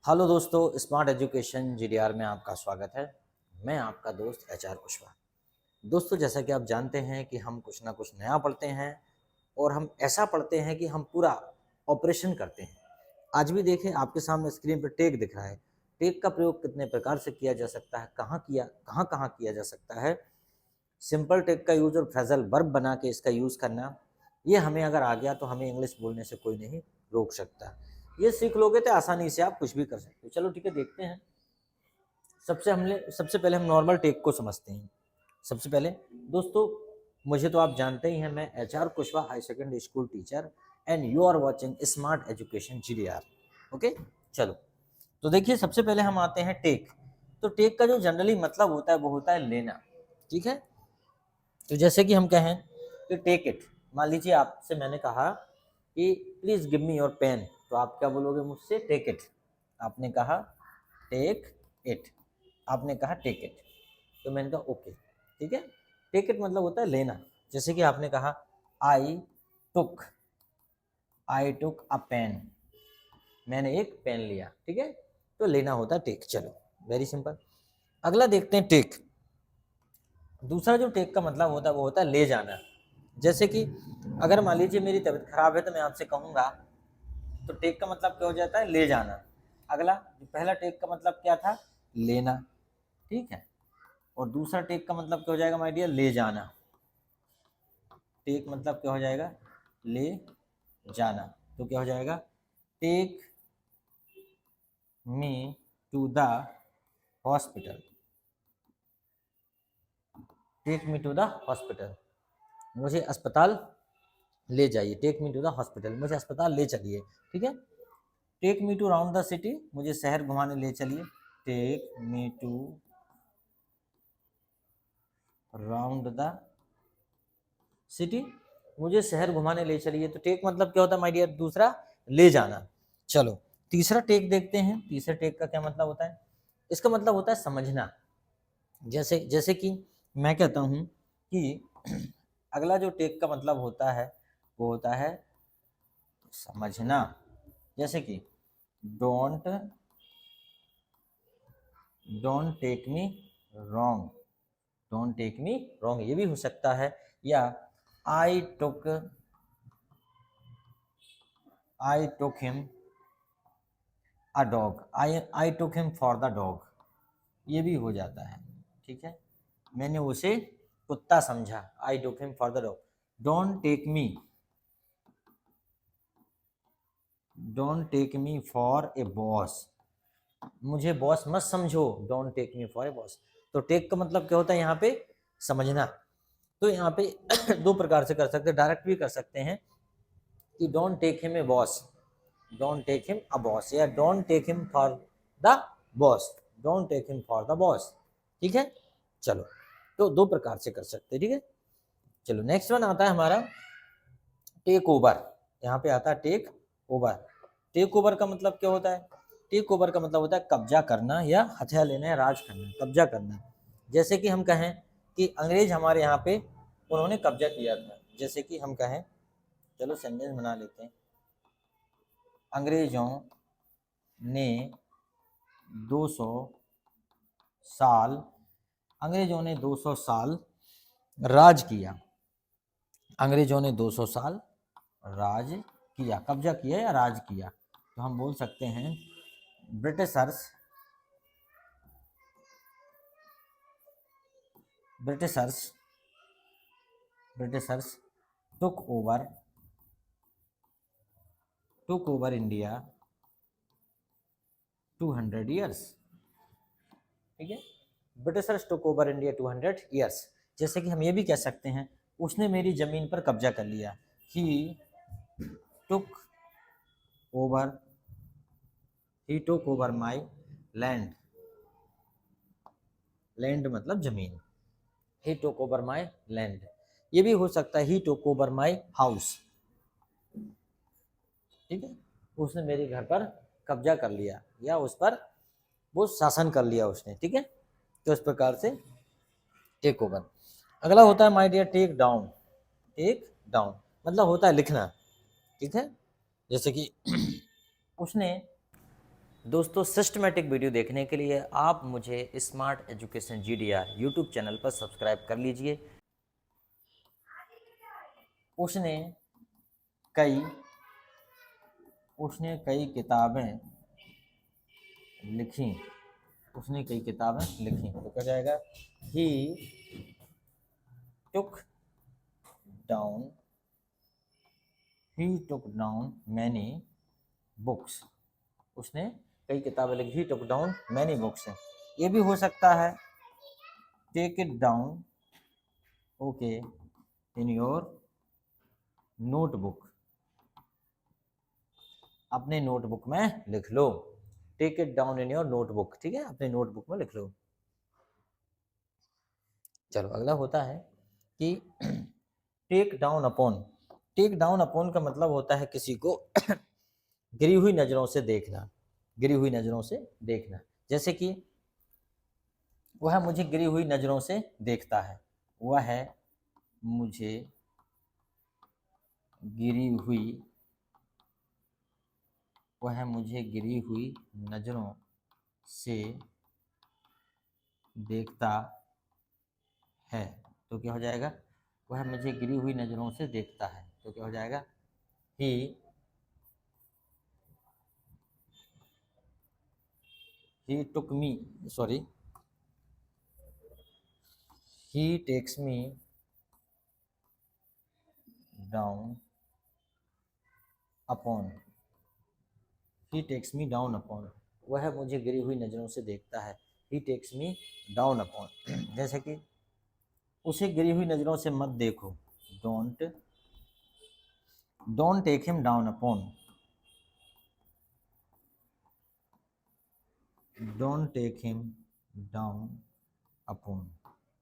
Hello दोस्तों, smart education GDR में आपका स्वागत है। मैं आपका दोस्त एचआर कुशवाहा। दोस्तों, जैसा कि आप जानते हैं कि हम कुछ ना कुछ नया पढ़ते हैं और हम ऐसा पढ़ते हैं कि हम पूरा ऑपरेशन करते हैं। आज भी देखें, आपके सामने स्क्रीन पर टेक दिख रहा है। टेक का प्रयोग कितने प्रकार से किया जा सकता है, कहाँ किया जा सकता है। सिंपल टेक का यूज और फ्रेजल वर्ब बना के इसका यूज करना, ये हमें अगर आ गया तो हमें इंग्लिश बोलने से कोई नहीं रोक सकता। ये सीख लोगे तो आसानी से आप कुछ भी कर सकते हो। चलो ठीक है, देखते हैं। सबसे पहले हम नॉर्मल टेक को समझते हैं। सबसे पहले दोस्तों, मुझे तो आप जानते ही हैं, मैं HR Kushwaha high secondary school teacher and you are watching smart education GDR. Okay, चलो तो देखिए, सबसे पहले हम आते हैं टेक। तो टेक का जो जनरली मतलब होता है वो होता है लेना। ठीक है, तो जैसे कि हम कहें कि टेक इट। मान लीजिए आपसे मैंने कहा कि please give me your pen, तो आप क्या बोलोगे मुझसे? Take it. आपने कहा टेक इट, आपने कहा टेक इट, तो मैंने कहा ओके। ठीक है, टेक इट मतलब होता है लेना। जैसे कि आपने कहा आई टुक, आई टुक अ पेन, मैंने एक पेन लिया। ठीक है, तो लेना होता है टेक। चलो, वेरी सिंपल। अगला देखते हैं टेक। दूसरा जो टेक का मतलब होता है वो होता है ले जाना। जैसे कि अगर मान लीजिए मेरी तबीयत खराब है तो मैं आपसे कहूँगा, तो टेक का मतलब क्या हो जाता है? ले जाना। अगला जो पहला टेक का मतलब क्या था? लेना। ठीक है, और दूसरा टेक का मतलब क्या हो जाएगा माय डियर? ले जाना। टेक मतलब क्या हो जाएगा? ले जाना। तो क्या हो जाएगा? Take me to the hospital, take me to the hospital, मुझे अस्पताल ले जाइए। Take me to the hospital, मुझे अस्पताल ले चलिए। ठीक है, take me to round the city, मुझे शहर घुमाने ले चलिए। Take me to round the city, मुझे शहर घुमाने ले चलिए। तो टेक मतलब क्या होता है माय डियर? दूसरा, ले जाना। चलो, तीसरा टेक देखते हैं। तीसरे टेक का क्या मतलब होता है? इसका मतलब होता है समझना। जैसे जैसे कि मैं कहता हूँ कि अगला जो टेक का मतलब होता है वो होता है समझना। जैसे कि don't don't take me wrong, don't take me wrong, ये भी हो सकता है। या I took him a dog, I took him for the dog, ये भी हो जाता है। ठीक है, मैंने उसे कुत्ता समझा। I took him for the dog. Don't take me, don't take me for a boss, मुझे बॉस मत समझो। Don't take me for a boss. तो टेक का मतलब क्या होता है यहाँ पे? समझना। तो यहाँ पे दो प्रकार से कर सकते हैं। डायरेक्ट भी कर सकते हैं कि don't take him a boss, don't take him a boss, या don't take him for the boss, don't take him for the boss. ठीक है, चलो, तो दो प्रकार से कर सकते हैं। ठीक है, चलो नेक्स्ट वन आता है हमारा टेक ओवर। यहाँ पे आता है टेक ओवर। टेक ओवर का मतलब क्या होता है? टेक ओवर का मतलब होता है कब्जा करना या हथियार लेना या राज करना, कब्जा करना। जैसे कि हम कहें कि अंग्रेज हमारे यहाँ पे उन्होंने कब्जा किया था। जैसे कि हम कहें, चलो सेंटेंस बना लेते हैं, अंग्रेजों ने 200 साल, अंग्रेजों ने 200 साल राज किया। अंग्रेजों ने 200 साल राज किया, कब्जा किया या राज किया। तो हम बोल सकते हैं Britishers Britishers Britishers took over India 200 years. ठीक है, Britishers took over India 200 years. जैसे कि हम ये भी कह सकते हैं, उसने मेरी जमीन पर कब्जा कर लिया। He took over he took over my land, land मतलब जमीन। ही टुक ओवर माई लैंड, ये भी हो सकता है ही टुक ओवर माई हाउस। ठीक है, उसने मेरे घर पर कब्जा कर लिया या उस पर वो शासन कर लिया उसने। ठीक है, तो इस प्रकार से टेक ओवर। अगला होता है my dear take down. Take down मतलब होता है लिखना। ठीक है, जैसे कि उसने दोस्तों सिस्टमेटिक वीडियो देखने के लिए आप मुझे smart education GDR YouTube channel पर सब्सक्राइब कर लीजिए। उसने कई किताबें लिखी। उसने कई किताबें लिखी तो क्या जाएगा? ही टुक डाउन मैनी बुक्स। उसने कई किताबें लिखी। टुक डाउन मैनी बुक्स है। ये भी हो सकता है take it down okay in your notebook. अपने नोटबुक में लिख लो। Take it down in your notebook, ठीक है, अपने नोटबुक में लिख लो। चलो अगला होता है कि take down upon. Take down upon का मतलब होता है किसी को गिरी हुई नजरों से देखना। गिरी हुई नजरों से देखना, जैसे कि वह मुझे गिरी हुई नजरों से देखता है। वह मुझे गिरी हुई वह मुझे गिरी हुई नजरों से देखता है तो क्या हो जाएगा? वह मुझे गिरी हुई नजरों से देखता है तो क्या हो जाएगा? he took me sorry he takes me down upon वह मुझे गिरी हुई नजरों से देखता है। he takes me down upon जैसे कि उसे गिरी हुई नजरों से मत देखो। don't take him down upon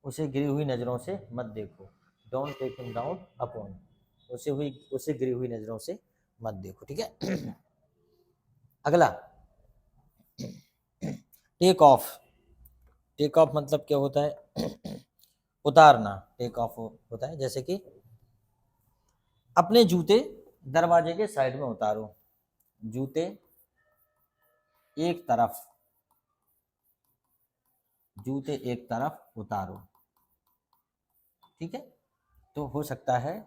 उसे गिरी हुई नजरों से मत देखो। Don't take him down upon उसे गिरी हुई नजरों से मत देखो, ठीक है। अगला टेक ऑफ। टेक ऑफ मतलब क्या होता है? उतारना। टेक ऑफ होता है जैसे कि अपने जूते दरवाजे के साइड में उतारो। जूते एक तरफ उतारो, ठीक है। तो हो सकता है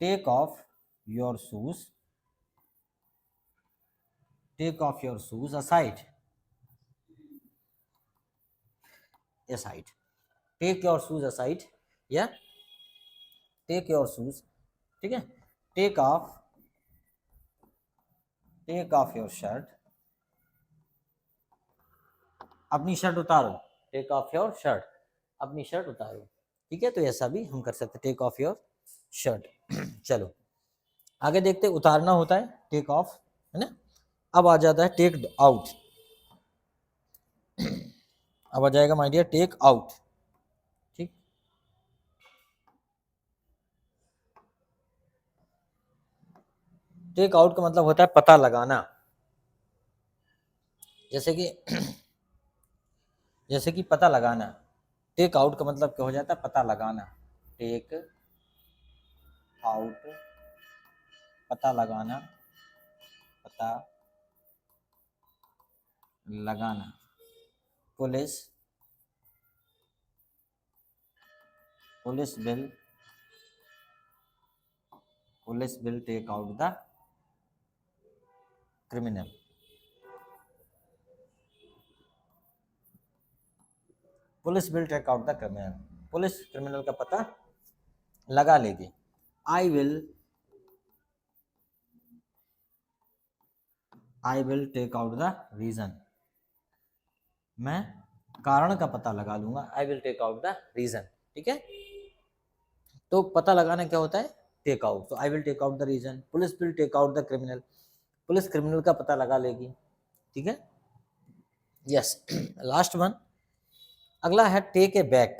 take off your shoes aside. Take your shoes aside या टेक योर शूज, ठीक है। टेक ऑफ योर शर्ट, अपनी शर्ट उतारो। टेक ऑफ योर शर्ट, अपनी शर्ट उतारो, ठीक है। तो ऐसा भी हम कर सकते, टेक ऑफ योर शर्ट। चलो आगे देखते, उतारना होता है टेक ऑफ, है ना। अब आ जाता है टेक आउट। अब आ जाएगा माय डियर टेक आउट, ठीक। टेक आउट का मतलब होता है पता लगाना। जैसे कि पता लगाना। टेक आउट का मतलब क्या हो जाता है? पता लगाना। टेक आउट पता लगाना, police will take out the criminal. Police will take out the criminal, police criminal का पता लगा लेगी। I will take out the reason, मैं कारण का पता लगा लूंगा। I will take out the reason, ठीक है। तो पता लगाना क्या होता है? Take out. तो I will take out the reason, police will take out the criminal, police criminal का पता लगा लेगी, ठीक है। यस लास्ट वन अगला है take a back.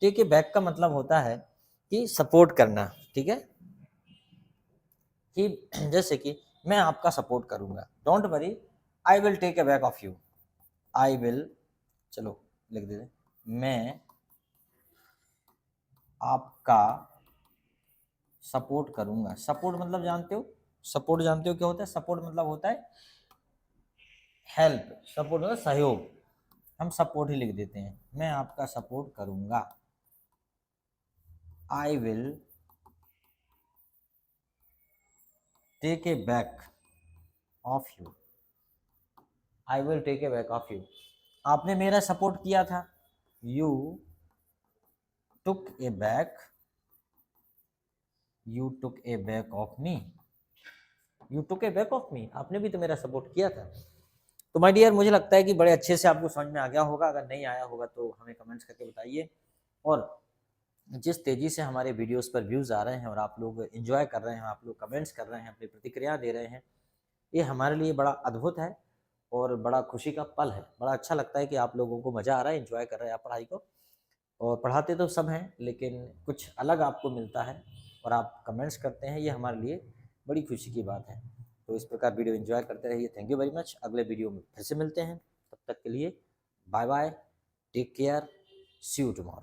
Take a back का मतलब होता है कि सपोर्ट करना, ठीक है। कि जैसे कि मैं आपका सपोर्ट करूंगा। Don't worry I will take a back of you. I will, चलो लिख देते, मैं आपका सपोर्ट करूंगा। सपोर्ट मतलब जानते हो? सपोर्ट जानते हो क्या होता है? सपोर्ट मतलब होता है हेल्प, सपोर्ट मतलब सहयोग, हम सपोर्ट ही लिख देते हैं। मैं आपका सपोर्ट करूंगा, I will take a back of you, I will take a back of you, आपने मेरा सपोर्ट किया था, you took a back, you took a back of me, you took a back of me, आपने भी तो मेरा support किया था। तो माय डियर, मुझे लगता है कि बड़े अच्छे से आपको समझ में आ गया होगा। अगर नहीं आया होगा तो हमें कमेंट्स करके बताइए। और जिस तेजी से हमारे वीडियोस पर व्यूज़ आ रहे हैं और आप लोग एंजॉय कर रहे हैं, आप लोग कमेंट्स कर रहे हैं, अपनी प्रतिक्रिया दे रहे हैं, ये हमारे लिए बड़ा अद्भुत है और बड़ा खुशी का पल है। बड़ा अच्छा लगता है कि आप लोगों को मज़ा आ रहा है, एंजॉय कर रहे हैं आप पढ़ाई को। और पढ़ाते तो सब हैं, लेकिन कुछ अलग आपको मिलता है और आप कमेंट्स करते हैं, ये हमारे लिए बड़ी खुशी की बात है। तो इस प्रकार वीडियो एंजॉय करते रहिए। Thank you very much. अगले वीडियो में फिर से मिलते हैं, तब तक के लिए bye bye, take care, see you tomorrow.